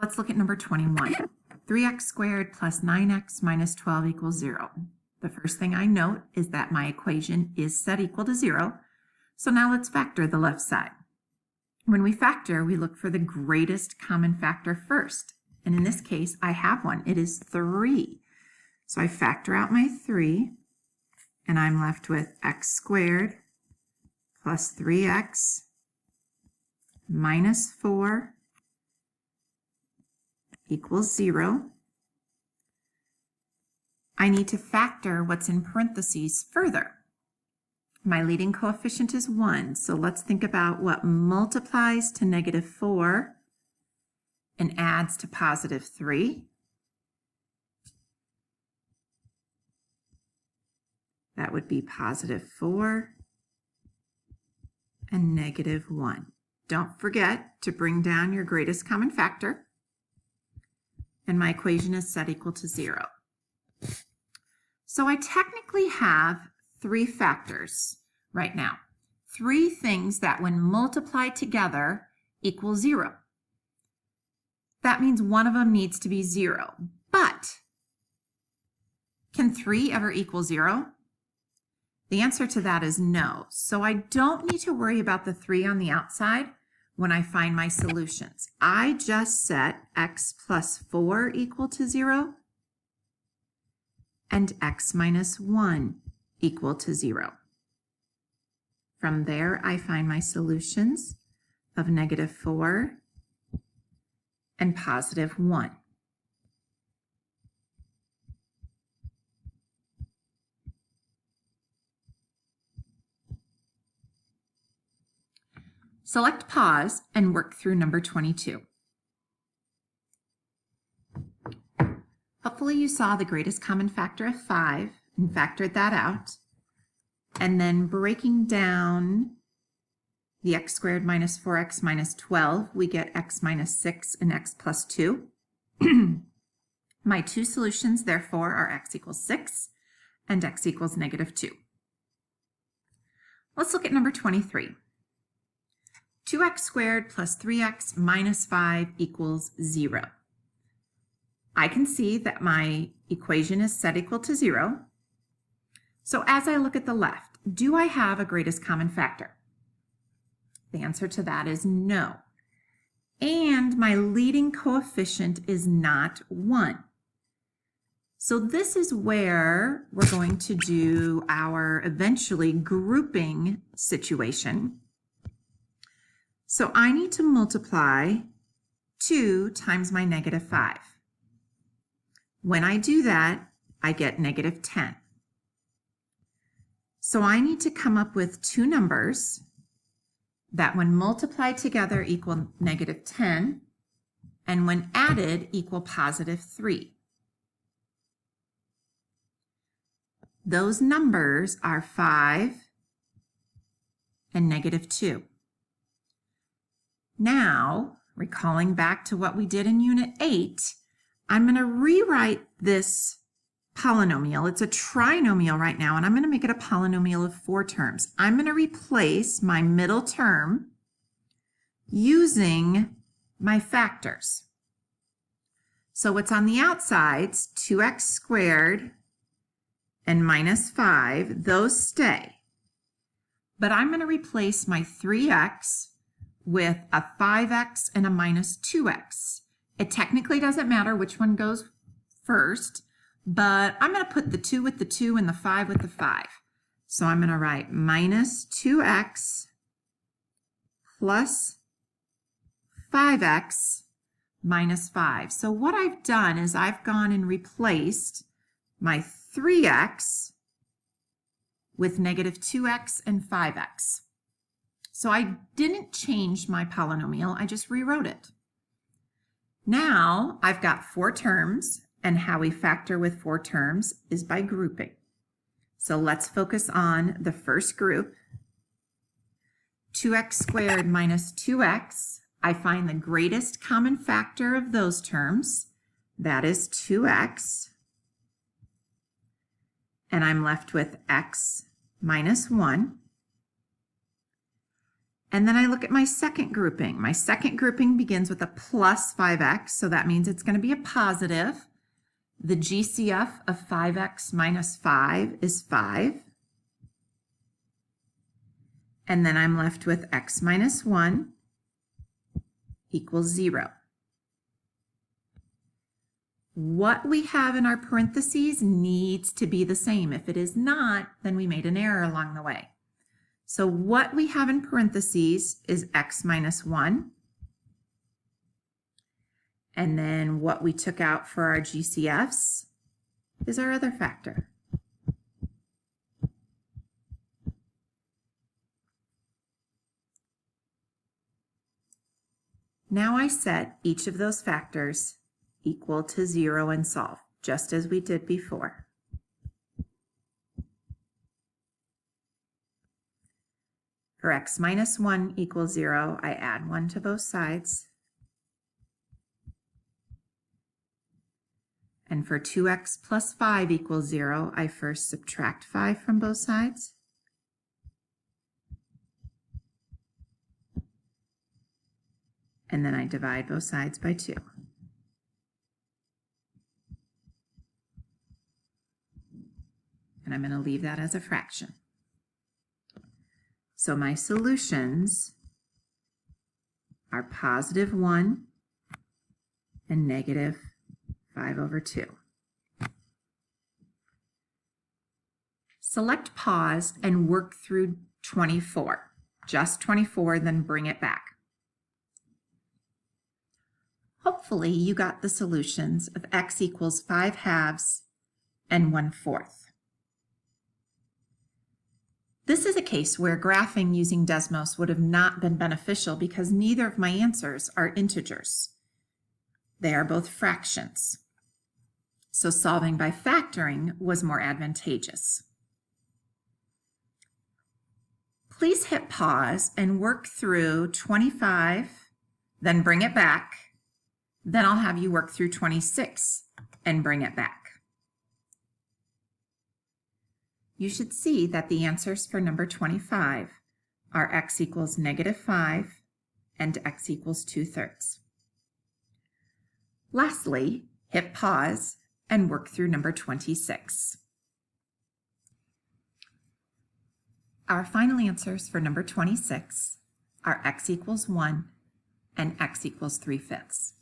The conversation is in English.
Let's look at number 21. 3x squared plus 9x minus 12 equals 0. The first thing I note is that my equation is set equal to 0. So now let's factor the left side. When we factor, we look for the greatest common factor first. And in this case, I have one. It is 3. So I factor out my 3, and I'm left with x squared plus 3x minus 4 equals 0. I need to factor what's in parentheses further. My leading coefficient is 1, so let's think about what multiplies to negative 4 and adds to positive 3. That would be positive 4 and negative 1. Don't forget to bring down your greatest common factor. And my equation is set equal to 0. So I technically have 3 factors right now. 3 things that when multiplied together equal 0. That means one of them needs to be 0. But can 3 ever equal 0? The answer to that is no. So I don't need to worry about the 3 on the outside when I find my solutions. I just set x plus 4 equal to 0 and x minus 1 equal to 0. From there, I find my solutions of negative 4 and positive 1. Select pause and work through number 22. Hopefully you saw the greatest common factor of 5 and factored that out. And then breaking down the x squared minus 4x minus 12, we get x minus 6 and x plus 2. My 2 solutions, therefore, are x equals 6 and x equals negative 2. Let's look at number 23. 2x squared plus 3x minus 5 equals 0. I can see that my equation is set equal to 0. So as I look at the left, do I have a greatest common factor? The answer to that is no. And my leading coefficient is not 1. So this is where we're going to do our eventually grouping situation. So I need to multiply 2 times my negative 5. When I do that, I get negative 10. So I need to come up with 2 numbers that when multiplied together equal negative 10 and when added equal positive 3. Those numbers are 5 and negative 2. Now, recalling back to what we did in Unit 8, I'm going to rewrite this polynomial. It's a trinomial right now, and I'm going to make it a polynomial of 4 terms. I'm going to replace my middle term using my factors. So what's on the outsides, 2x squared and minus 5, those stay. But I'm going to replace my 3x with a 5x and a minus 2x. It technically doesn't matter which one goes first, but I'm going to put the 2 with the 2 and the 5 with the 5. So I'm going to write minus 2x plus 5x minus 5. So what I've done is I've gone and replaced my 3x with negative 2x and 5x. So I didn't change my polynomial, I just rewrote it. Now I've got 4 terms, and how we factor with 4 terms is by grouping. So let's focus on the first group. 2x squared minus 2x, I find the greatest common factor of those terms. That is 2x. And I'm left with x minus 1. And then I look at my second grouping. My second grouping begins with a plus 5x, so that means it's going to be a positive. The GCF of 5x minus 5 is 5. And then I'm left with x minus 1 equals 0. What we have in our parentheses needs to be the same. If it is not, then we made an error along the way. So what we have in parentheses is x minus 1. And then what we took out for our GCFs is our other factor. Now I set each of those factors equal to 0 and solve, just as we did before. For x minus 1 equals 0, I add 1 to both sides. And for 2x plus 5 equals 0, I first subtract 5 from both sides. And then I divide both sides by 2. And I'm going to leave that as a fraction. So my solutions are positive 1 and negative 5 over 2. Select pause and work through 24. Just 24, then bring it back. Hopefully you got the solutions of x equals 5 halves and 1/4. This is a case where graphing using Desmos would have not been beneficial because neither of my answers are integers. They are both fractions. So solving by factoring was more advantageous. Please hit pause and work through 25, then bring it back. Then I'll have you work through 26 and bring it back. You should see that the answers for number 25 are x equals negative 5 and x equals 2/3. Lastly, hit pause and work through number 26. Our final answers for number 26 are x equals 1 and x equals 3/5.